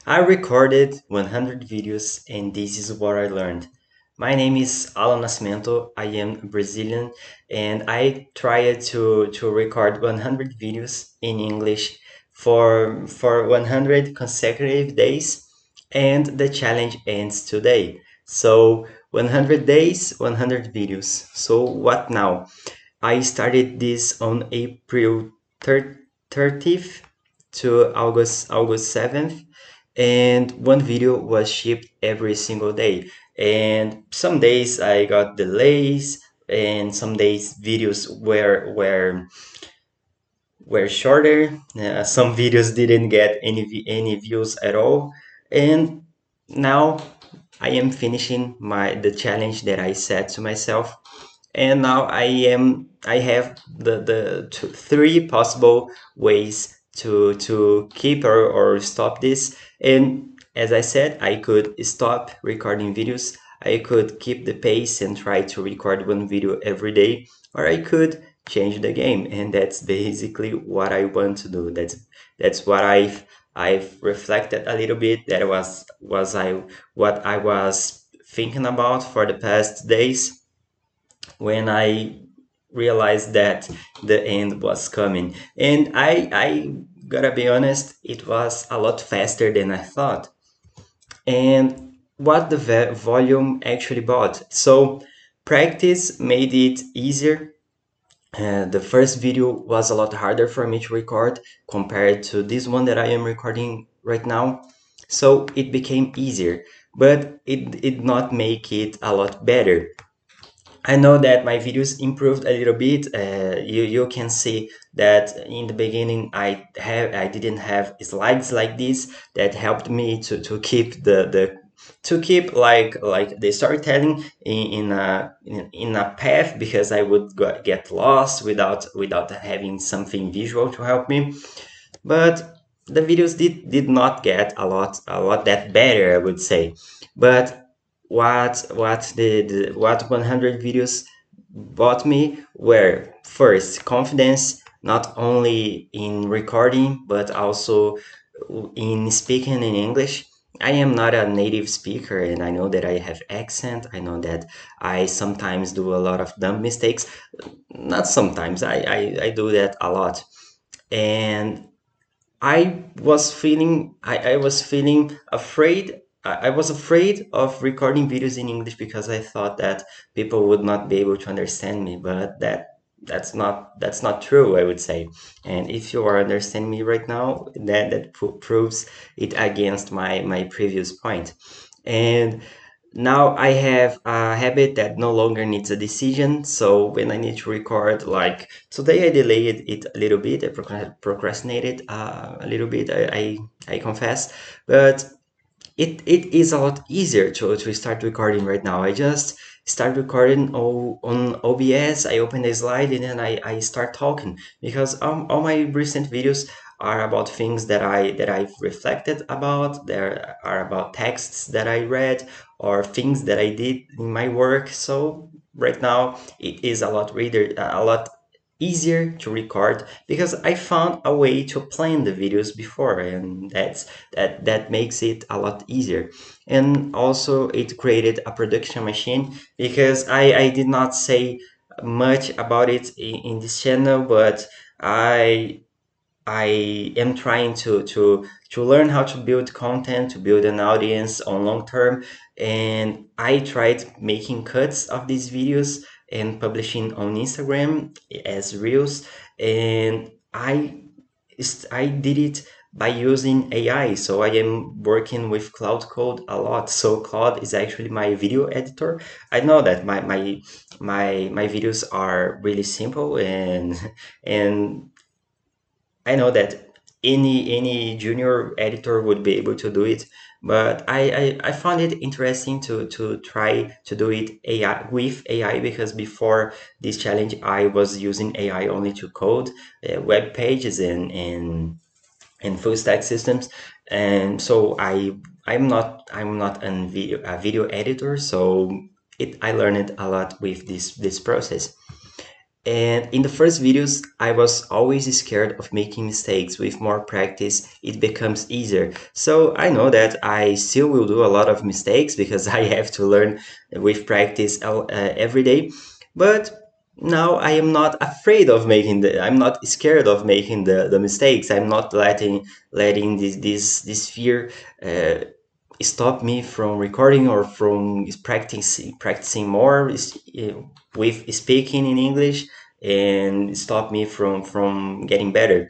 I recorded 100 videos and this is what I learned. My name is Alan Nascimento. I am Brazilian and I tried to record 100 videos in English for 100 consecutive days and the challenge ends today. So 100 days, 100 videos. So what now? I started this on April 30th to August 7th, and one video was shipped every single day. And some days I got delays, and some days videos were shorter. Some videos didn't get any views at all. And now I am finishing the challenge that I set to myself, and now I have the three possible ways to keep or stop this. And as I said, I could stop recording videos, I could keep the pace and try to record one video every day, or I could change the game. And that's basically what I want to do. That's what I've reflected a little bit. That was I what I was thinking about for the past days when I realized that the end was coming. And I gotta be honest, it was a lot faster than I thought. And what the volume actually bought. So practice made it easier. The first video was a lot harder for me to record compared to this one that I am recording right now. So it became easier, but it did not make it a lot better. I know that my videos improved a little bit. You can see that in the beginning I didn't have slides like this that helped me to keep the to keep like the storytelling in a path, because I would get lost without having something visual to help me. But the videos did not get a lot that better, I would say. But what 100 videos bought me were, first, confidence, not only in recording but also in speaking in English. I am not a native speaker, and I know that I have accent. I know that I sometimes do a lot of dumb mistakes. Not sometimes, I do that a lot. And I was feeling afraid. I was afraid of recording videos in English because I thought that people would not be able to understand me, but that's not true, I would say. And if you are understanding me right now, that proves it against my previous point. And now I have a habit that no longer needs a decision. So when I need to record, like today, I delayed it a little bit. I procrastinated a little bit. I confess, but it is a lot easier to start recording right now. I just start recording on OBS. I open the slide and then I start talking, because all my recent videos are about things that I've reflected about. There are about texts that I read or things that I did in my work. So right now it is a lot easier to record because I found a way to plan the videos before, and that makes it a lot easier. And also it created a production machine, because I did not say much about it in this channel, but I am trying to learn how to build content, to build an audience on long term. And I tried making cuts of these videos and publishing on Instagram as reels. And I did it by using AI. So I am working with Cloud Code a lot. So Cloud is actually my video editor. I know that my videos are really simple, and and I know that any junior editor would be able to do it, but I found it interesting to try to do it AI with AI, because before this challenge I was using AI only to code web pages and full stack systems. And so I'm not a video editor, so I learned a lot with this process. And in the first videos, I was always scared of making mistakes. With more practice, it becomes easier. So I know that I still will do a lot of mistakes because I have to learn with practice every day. But now I am not afraid of I'm not scared of making the mistakes. I'm not letting this fear uh, stop me from recording or from practicing more with speaking in English, and stop me from getting better.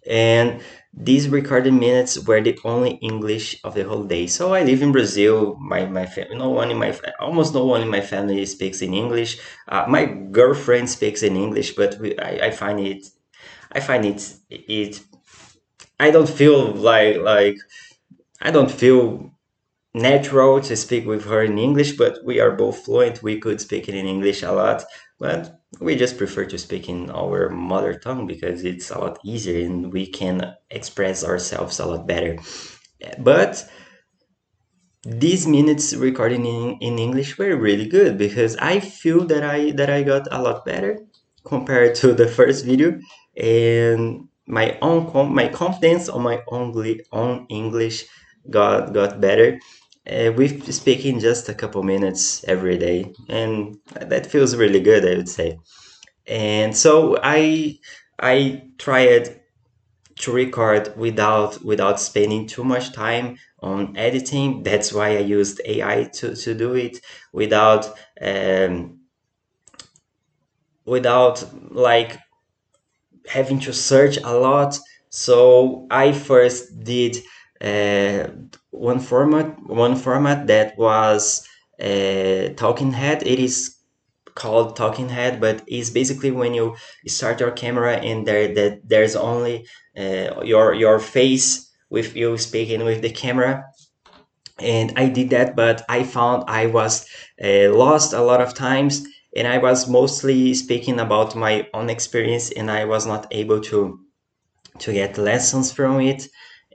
And these recorded minutes were the only English of the whole day. So I live in Brazil. My family, no one in almost no one in my family speaks in English. My girlfriend speaks in English, but I find it. I don't feel I don't feel natural to speak with her in English, but we are both fluent. We could speak it in English a lot, but we just prefer to speak in our mother tongue because it's a lot easier and we can express ourselves a lot better. But these minutes recording in English were really good because I feel that I got a lot better compared to the first video, and my confidence on my own English got better with speaking just a couple minutes every day, and that feels really good, I would say. And so I tried to record without spending too much time on editing. That's why I used AI to do it without without like having to search a lot. So I first did uh, one format that was talking head. It is called talking head, but it's basically when you start your camera and there's only your face with you speaking with the camera. And I did that, but I found I was lost a lot of times, and I was mostly speaking about my own experience, and I was not able to get lessons from it.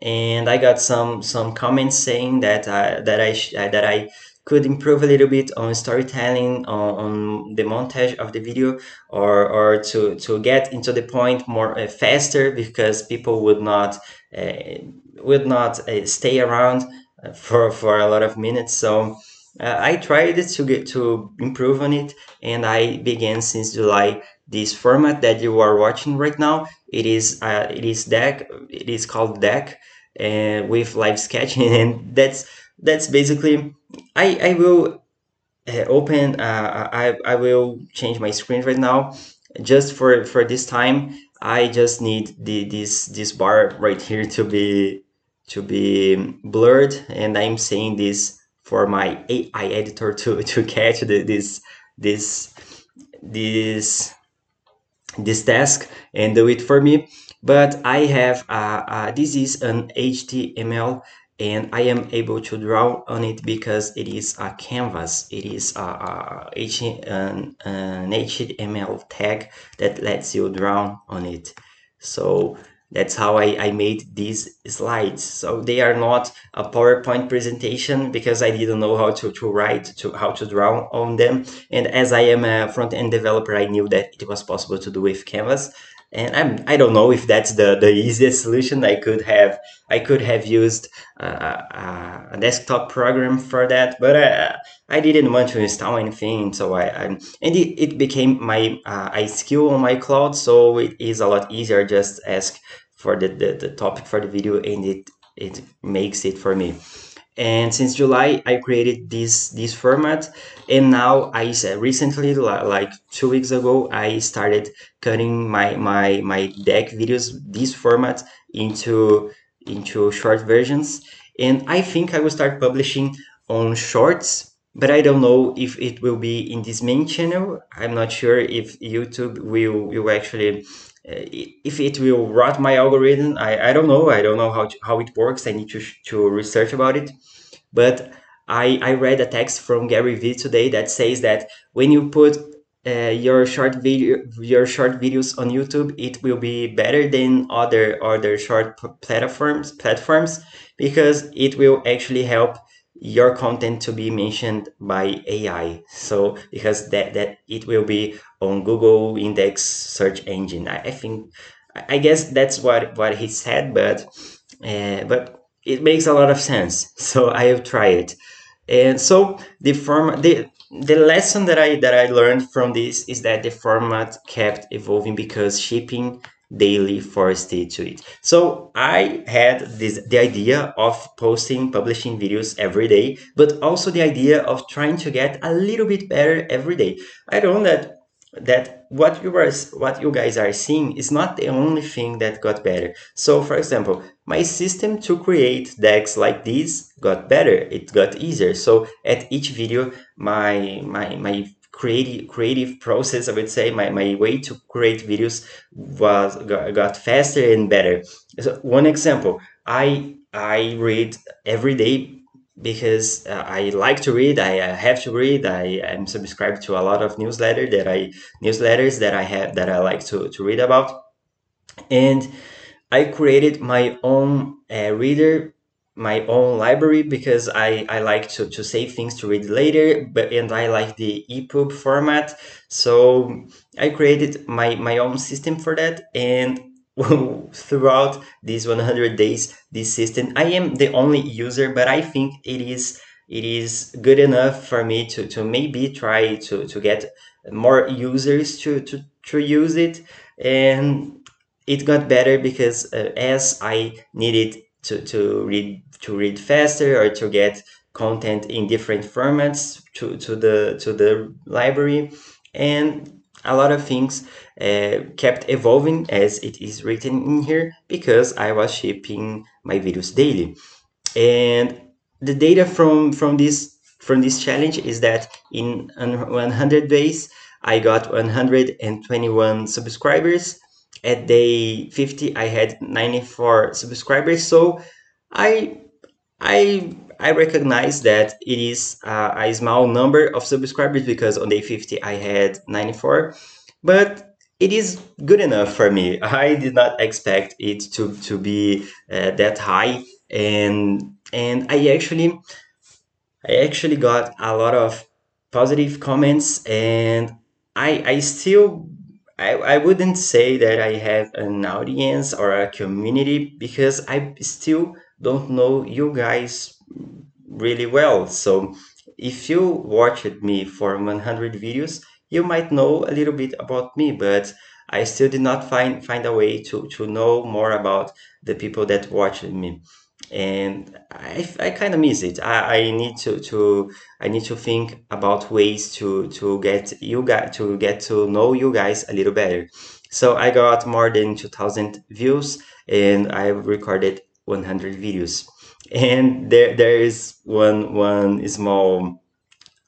And I got some comments saying that I could improve a little bit on storytelling, on the montage of the video, or to get into the point more faster, because people uh, would not stay around for a lot of minutes. So I tried to get to improve on it, and I began since July this format that you are watching right now. It is deck. It is called deck, with live sketching, and that's basically. I will open. I will change my screen right now, just for this time. I just need this bar right here to be blurred, and I'm saying this for my AI editor to catch this this this task and do it for me. But I have this is an HTML, and I am able to draw on it because it is a canvas. It is an HTML tag that lets you draw on it. So that's how I made these slides. So they are not a PowerPoint presentation because I didn't know to write, to how to draw on them. And as I am a front-end developer, I knew that it was possible to do with Canvas. And I don't know if that's the easiest solution. I could have used a desktop program for that, but I didn't want to install anything. So and it became my a skill on my cloud. So it is a lot easier. Just ask for the topic for the video, and it makes it for me. And since July, I created this format, and now recently, like 2 weeks ago, I started cutting my deck videos, this format, into short versions. And I think I will start publishing on shorts, but I don't know if it will be in this main channel. I'm not sure if YouTube will actually if it will rot my algorithm. I don't know. I don't know how it works. I need to research about it. But I read a text from Gary Vee today that says that when you put your short videos on YouTube, it will be better than other short platforms because it will actually help your content to be mentioned by AI. So because that it will be on Google index search engine. I think I guess that's what he said, but it makes a lot of sense. So I have tried it. And so the lesson that I learned from this is that the format kept evolving because shipping daily forced it to it. So I had the idea of publishing videos every day, but also the idea of trying to get a little bit better every day. I know that what you guys are seeing is not the only thing that got better. So for example, my system to create decks like this got better. It got easier. So at each video, my creative process, I would say, my way to create videos got faster and better. So one example, I read every day because I like to read. I have to read. I am subscribed to a lot of newsletters that I have that I like to read about, and I created my own reader, my own library because I like to save things to read later, and I like the EPUB format. So I created my own system for that, and throughout these 100 days, this system, I am the only user, but I think it is good enough for me to maybe try to get more users to use it. And it got better because as I needed to read faster or to get content in different formats to the library, and a lot of things kept evolving as it is written in here because I was shipping my videos daily. And the data from this challenge is that in 100 days I got 121 subscribers. At day 50 I had 94 subscribers. So i I recognize that it is a small number of subscribers because on day 50 I had 94, but it is good enough for me. I did not expect it to be that high, and I actually got a lot of positive comments, and I still I wouldn't say that I have an audience or a community because I still don't know you guys really well. So if you watched me for 100 videos, you might know a little bit about me, but I still did not find a way to know more about the people that watched me. And I kind of miss it. I need to think about ways to get to know you guys a little better. So I got more than 2,000 views, and I recorded 100 videos. And there is one small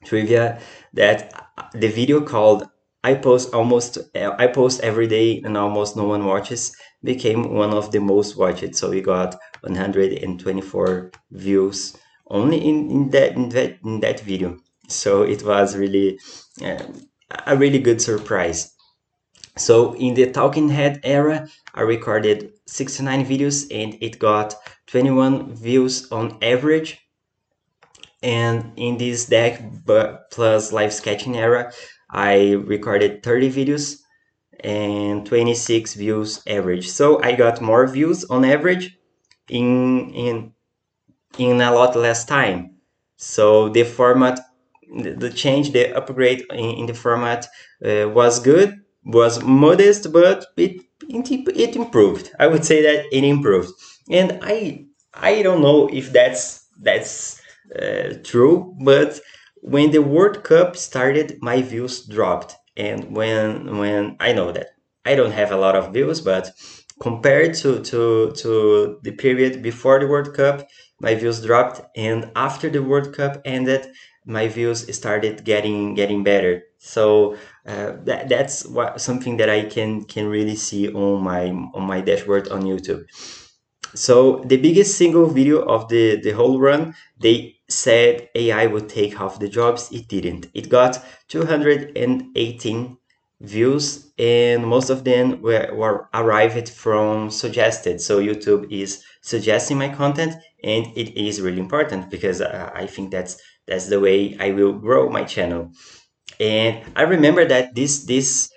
trivia that the video called I post every day and almost no one watches became one of the most watched. So we got 124 views only in that video. So it was really uh, a really good surprise. So in the talking head era, I recorded 69 videos and it got 21 views on average. And in this deck but plus live sketching era, I recorded 30 videos and 26 views average. So I got more views on average in a lot less time. So the format, the change, the upgrade in the format was good, was modest, but it improved. I would say that it improved, and I don't know if that's true, but when the World Cup started, my views dropped, and when I know that I don't have a lot of views, but compared to the period before the World Cup, my views dropped, and after the World Cup ended, my views started getting better. So that's something that I can really see on my dashboard on YouTube. So the biggest single video of the whole run, they said AI would take half the jobs. It didn't. It got 218 views, and most of them were arrived from suggested. So YouTube is suggesting my content, and it is really important because I think that's the way I will grow my channel. And I remember that this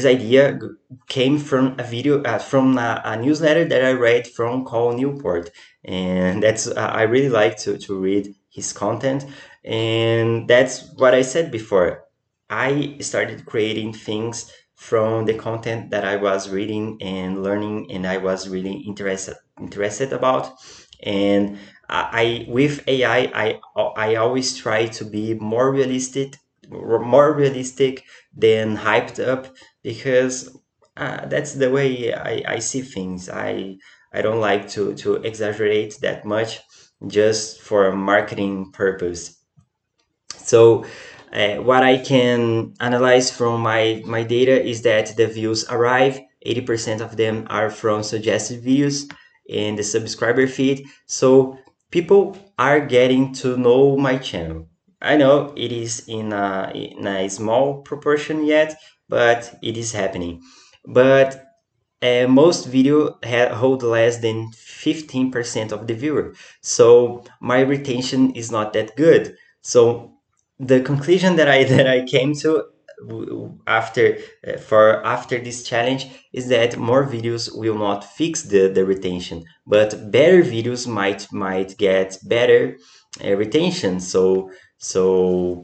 idea came from a video from a newsletter that I read from Call Newport, and that's I really like to read his content, and that's what I said before. I started creating things from the content that I was reading and learning, and I was really interested about. And with AI, I always try to be more realistic than hyped up, because that's the way I see things. I don't like to exaggerate that much just for a marketing purpose. So what I can analyze from my data is that the views arrive, 80% of them are from suggested videos in the subscriber feed. So people are getting to know my channel. I know it is in a small proportion yet, but it is happening. But most video hold less than 15% of the viewer, so my retention is not that good. So the conclusion that I that I came to after after this challenge is that more videos will not fix the retention, but better videos might get better retention. So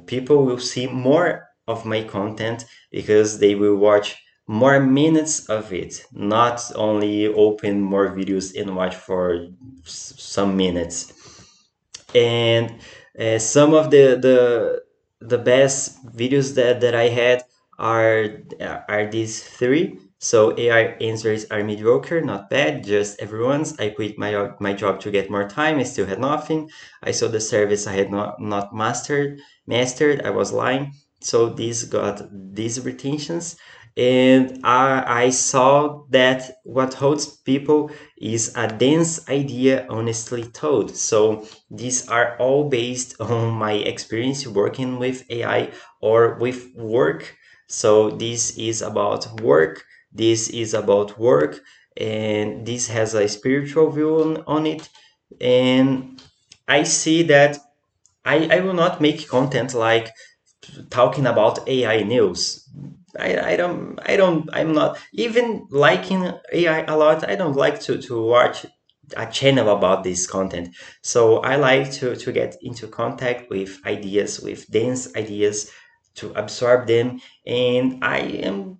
people will see more of my content because they will watch more minutes of it, not only open more videos and watch for some minutes. And some of the best videos that I had are these three. So AI answers are mediocre, not bad, just everyone's. I quit my job to get more time. I still had nothing. I saw the service I had not mastered. I was lying. So these got these retentions, and I saw that what holds people is a dense idea honestly told. So these are all based on my experience working with AI or with work. So this is about work, this is about work, and this has a spiritual view on it. And I see that I will not make content like talking about AI news. I'm not even liking AI a lot. I don't like to watch a channel about this content. So I like to get into contact with ideas, with dense ideas, to absorb them. And I am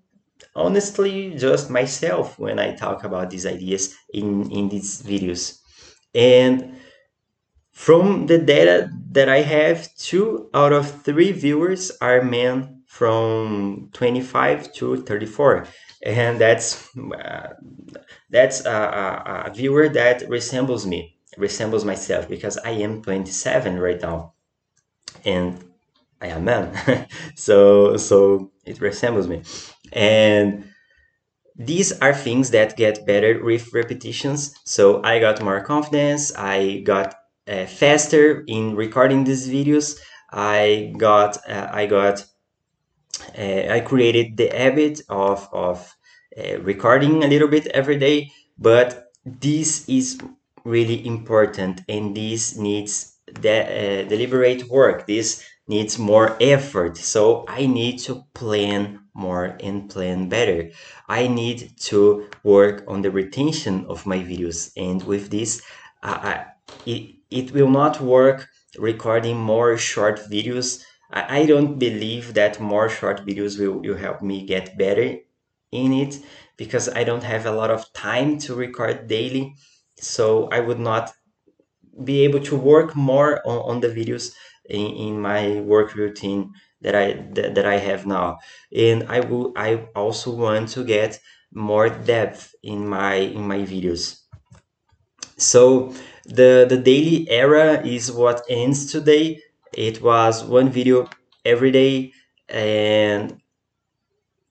honestly just myself when I talk about these ideas in these videos. And from the data that I have, 2 out of 3 viewers are men from 25 to 34, and that's a viewer that resembles me, resembles myself, because I am 27 right now, and I am man, so it resembles me, and these are things that get better with repetitions. So I got more confidence. I got faster in recording these videos. I got I created the habit of recording a little bit every day, but this is really important, and this needs deliberate work. This needs more effort. So I need to plan more and plan better. I need to work on the retention of my videos, and with this, it will not work recording more short videos. I don't believe that more short videos will help me get better in it, because I don't have a lot of time to record daily. So I would not be able to work more on the videos in my work routine that I have now. And I also want to get more depth in my videos. So the daily era is what ends today. It was one video every day, and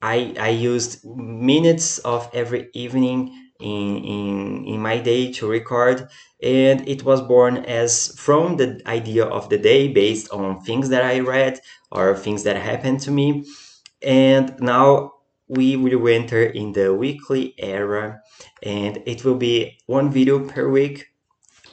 I used minutes of every evening in my day to record, and it was born as from the idea of the day based on things that I read or things that happened to me. And now we will enter in the weekly era, and it will be one video per week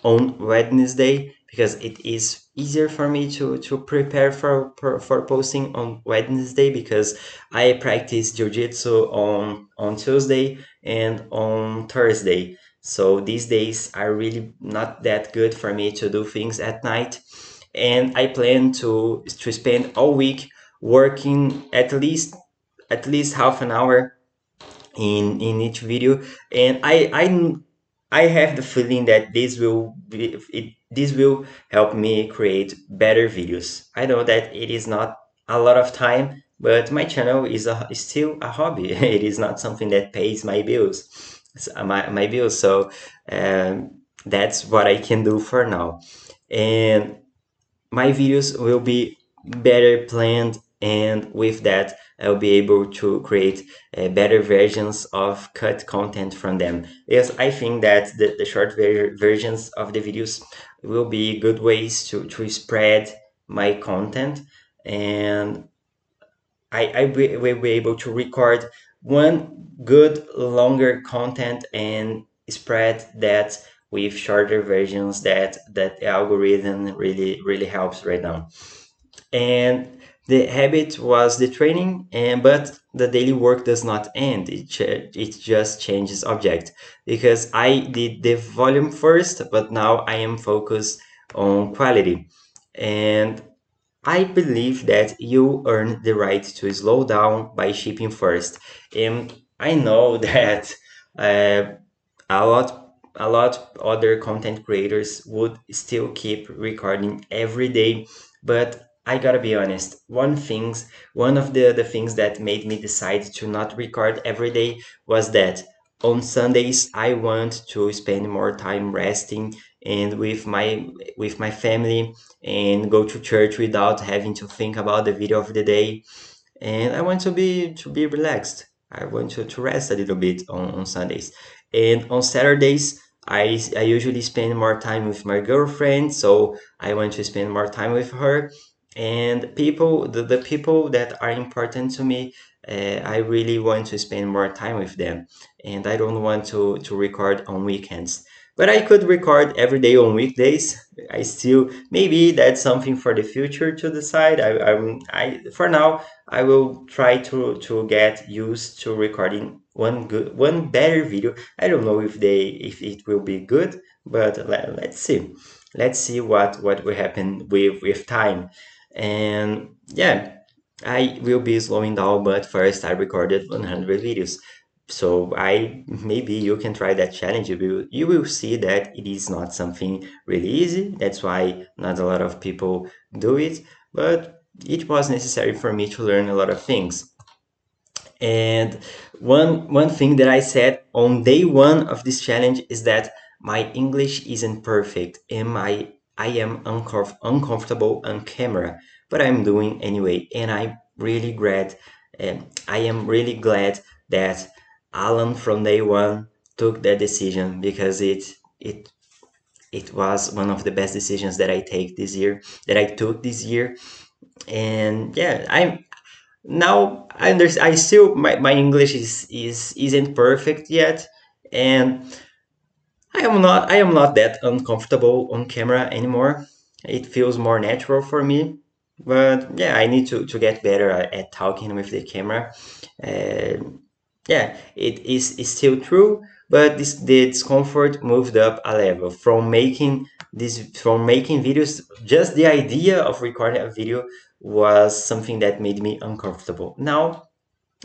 on Wednesday, because it is easier for me to prepare for posting on Wednesday, because I practice jiu-jitsu on Tuesday and on Thursday. So these days are really not that good for me to do things at night. And I plan to spend all week working at least half an hour in each video. And I have the feeling that this will help me create better videos. I know that it is not a lot of time, but my channel is still a hobby. It is not something that pays my bills. My bills. So that's what I can do for now. And my videos will be better planned, and with that I'll be able to create better versions of cut content from them. Yes, I think that the short versions of the videos will be good ways to spread my content. And will be able to record one good longer content and spread that with shorter versions. That algorithm really helps right now. And the habit was the training, and but the daily work does not end. It just changes object, because I did the volume first, but now I am focused on quality. And I believe that you earn the right to slow down by shipping first. And I know that uh, a lot other content creators would still keep recording every day. But I gotta be honest, one of the things that made me decide to not record every day was that on Sundays I want to spend more time resting and with my family, and go to church without having to think about the video of the day. And I want to be relaxed. I want to rest a little bit on Sundays. And on Saturdays, I usually spend more time with my girlfriend, so I want to spend more time with her. And the people that are important to me, I really want to spend more time with them. And I don't want to record on weekends. But I could record every day on weekdays. I still, maybe that's something for the future to decide. For now, I will try to get used to recording one better video. I don't know if it will be good, but let's see. Let's see what will happen with time. And yeah, I will be slowing down, but first I recorded 100 videos. So I maybe you can try that challenge. You will see that it is not something really easy. That's why not a lot of people do it, but it was necessary for me to learn a lot of things. And one thing that I said on day one of this challenge is that my English isn't perfect, and I am uncomfortable on camera, but I'm doing anyway. And I am really glad that Alan from day one took that decision, because it was one of the best decisions that I took this year. And yeah, now I still, my English isn't perfect yet, and I am not that uncomfortable on camera anymore. It feels more natural for me. But yeah, I need to get better at talking with the camera. Uh, yeah, it is still true, but the discomfort moved up a level from making videos. Just the idea of recording a video was something that made me uncomfortable. Now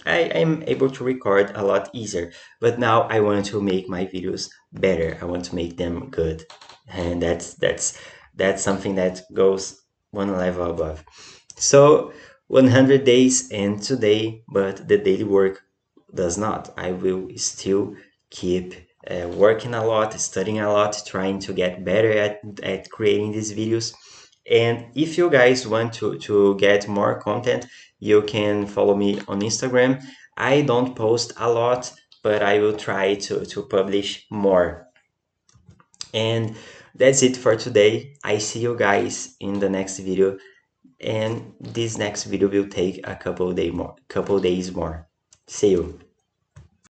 I am able to record a lot easier, but now I want to make my videos better. I want to make them good, and that's something that goes one level above. So 100 days end today, but the daily work does not. I will still keep working a lot, studying a lot, trying to get better at creating these videos. And if you guys want to get more content, you can follow me on Instagram. I don't post a lot, but I will try to publish more. And that's it for today. I see you guys in the next video. and this next video will take a couple days more. See you.